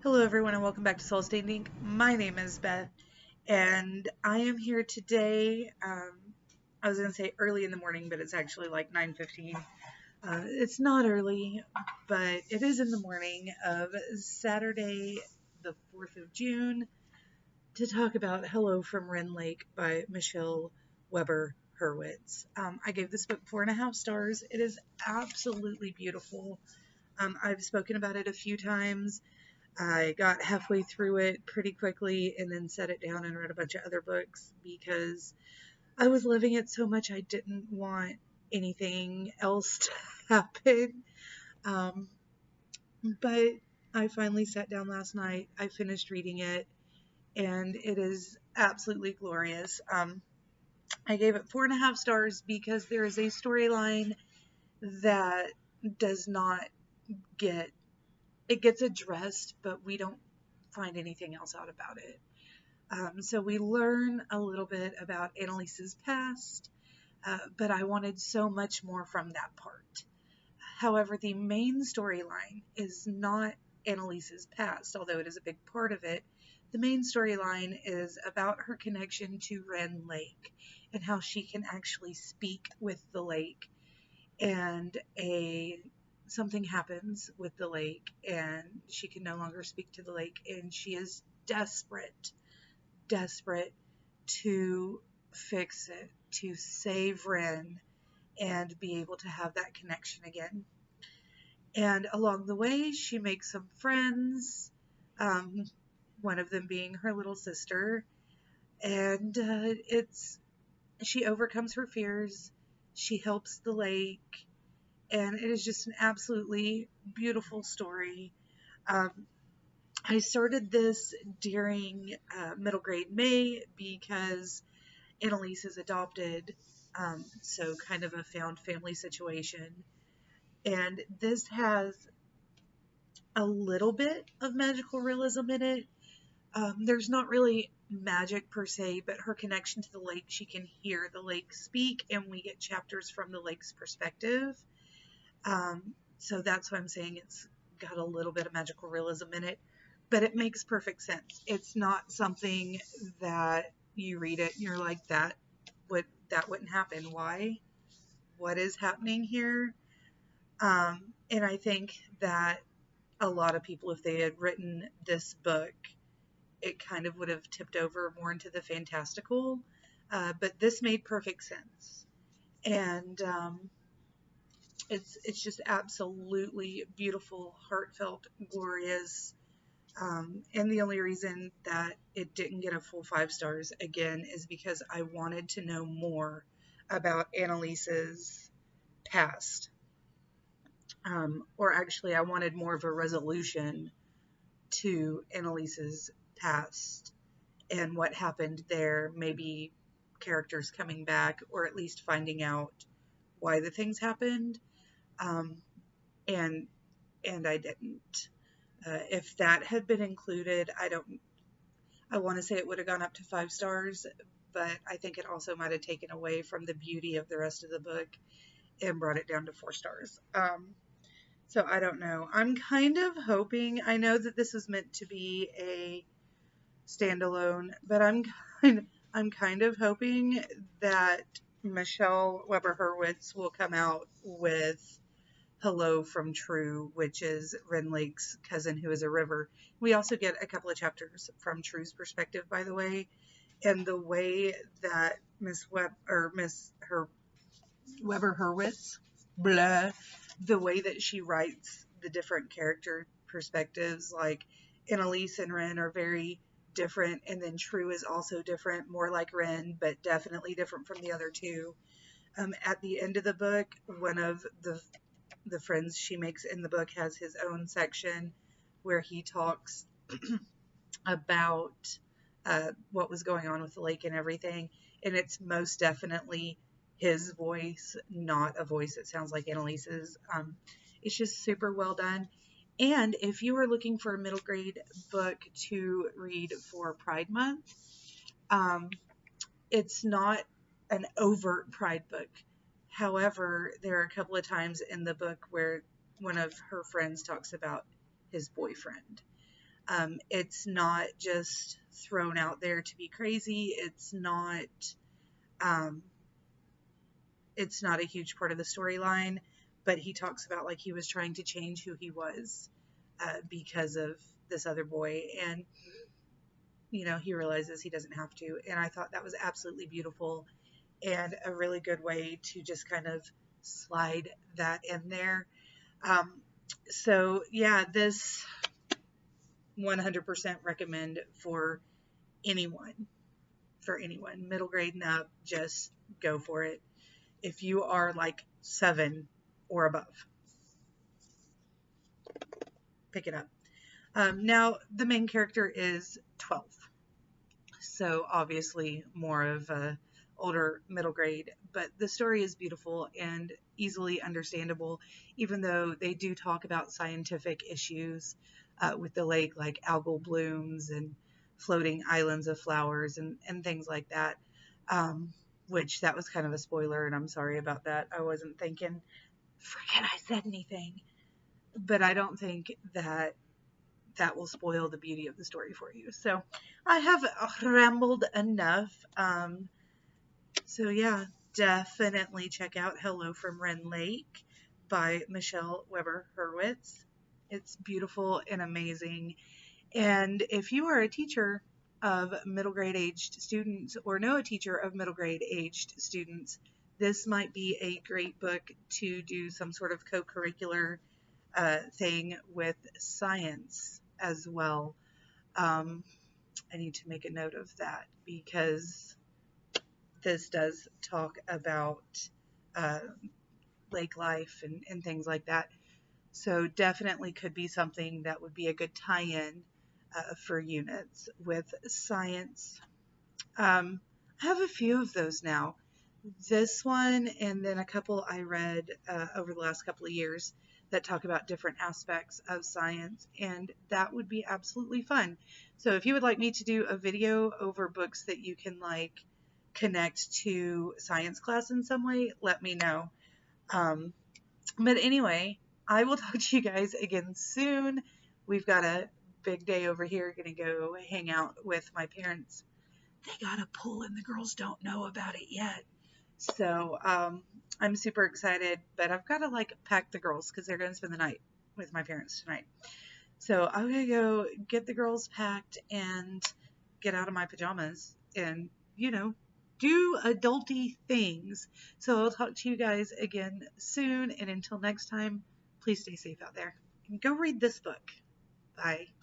Hello, everyone, and welcome back to Soul Standing. My name is Beth, and I am here today. I was going to say early in the morning, but it's actually like 9:15. It's not early, but it is in the morning of Saturday, the 4th of June, to talk about Hello from Renn Lake by Michelle Weber Hurwitz. I gave this book 4.5 stars. It is absolutely beautiful. I've spoken about it a few times. I got halfway through it pretty quickly and then set it down and read a bunch of other books because I was loving it so much I didn't want anything else to happen. Um, but I finally sat down last night. I finished reading it and it is absolutely glorious. I gave it 4.5 stars because there is a storyline that does not get it gets addressed, but we don't find anything else out about it. So we learn a little bit about Annalise's past, but I wanted so much more from that part. However, the main storyline is not Annalise's past, although it is a big part of it. The main storyline is about her connection to Renn Lake and how she can actually speak with the lake, and something happens with the lake and she can no longer speak to the lake, and she is desperate to fix it, to save Renn and be able to have that connection again. And along the way, she makes some friends, um, one of them being her little sister, and she overcomes her fears. She helps the lake, and it is just an absolutely beautiful story. Um, I started this during middle grade May because Annalise is adopted, so kind of a found family situation. And this has a little bit of magical realism in it. There's not really magic per se, but her connection to the lake, she can hear the lake speak, and we get chapters from the lake's perspective. So that's why I'm saying it's got a little bit of magical realism in it, but it makes perfect sense. It's not something that you read it and you're like, that wouldn't happen. Why? What is happening here? And I think that a lot of people, if they had written this book, it kind of would have tipped over more into the fantastical. But this made perfect sense. And it's just absolutely beautiful, heartfelt, glorious. And the only reason that it didn't get a full 5 stars again is because I wanted to know more about Annalise's past. Or actually, I wanted more of a resolution to Annalise's past and what happened there. Maybe characters coming back, or at least finding out why the things happened. Um, and I didn't. If that had been included, I want to say it would have gone up to 5 stars, but I think it also might have taken away from the beauty of the rest of the book and brought it down to 4 stars. So I don't know. I'm kind of hoping, I know that this is meant to be a standalone, but I'm kind of hoping that Michelle Weber Hurwitz will come out with Hello from True, which is Renn Lake's cousin who is a river. We also get a couple of chapters from True's perspective, by the way, and the way that Weber Hurwitz, blah, the way that she writes the different character perspectives, like Annalise and Renn are very different, and then True is also different, more like Renn, but definitely different from the other two. At the end of the book, one of the friends she makes in the book has his own section where he talks about what was going on with the lake and everything, and it's most definitely his voice, not a voice that sounds like Annalise's. It's just super well done. And if you are looking for a middle grade book to read for Pride Month, it's not an overt Pride book. However, there are a couple of times in the book where one of her friends talks about his boyfriend. It's not just thrown out there to be crazy. Um, it's not a huge part of the storyline, but he talks about like he was trying to change who he was because of this other boy, and he realizes he doesn't have to. And I thought that was absolutely beautiful and a really good way to just kind of slide that in there. Um, so yeah, this 100% recommend anyone, for anyone, middle grade and up, just go for it. If you are like 7 or above, pick it up. Now, the main character is 12, so obviously more of a older middle grade, but the story is beautiful and easily understandable, even though they do talk about scientific issues with the lake, like algal blooms and floating islands of flowers and things like that. Which that was kind of a spoiler, and I'm sorry about that. I wasn't thinking, forget I said anything. But I don't think that will spoil the beauty of the story for you. So I have rambled enough. So yeah, definitely check out Hello from Renn Lake by Michelle Weber Hurwitz. It's beautiful and amazing. And if you are a teacher of middle grade aged students or know a teacher of middle grade aged students, this might be a great book to do some sort of co-curricular thing with science as well. I need to make a note of that because this does talk about uh, lake life and things like that. So definitely could be something that would be a good tie-in for units with science. I have a few of those now. This one and then a couple I read over the last couple of years that talk about different aspects of science, and that would be absolutely fun. So if you would like me to do a video over books that you can like connect to science class in some way, let me know. But anyway, I will talk to you guys again soon. We've got a big day over here. Gonna go hang out with my parents. They got a pool and the girls don't know about it yet. So I'm super excited, but I've got to like pack the girls because they're going to spend the night with my parents tonight. So I'm going to go get the girls packed and get out of my pajamas and, do adulty things. So I'll talk to you guys again soon. And until next time, please stay safe out there and go read this book. Bye.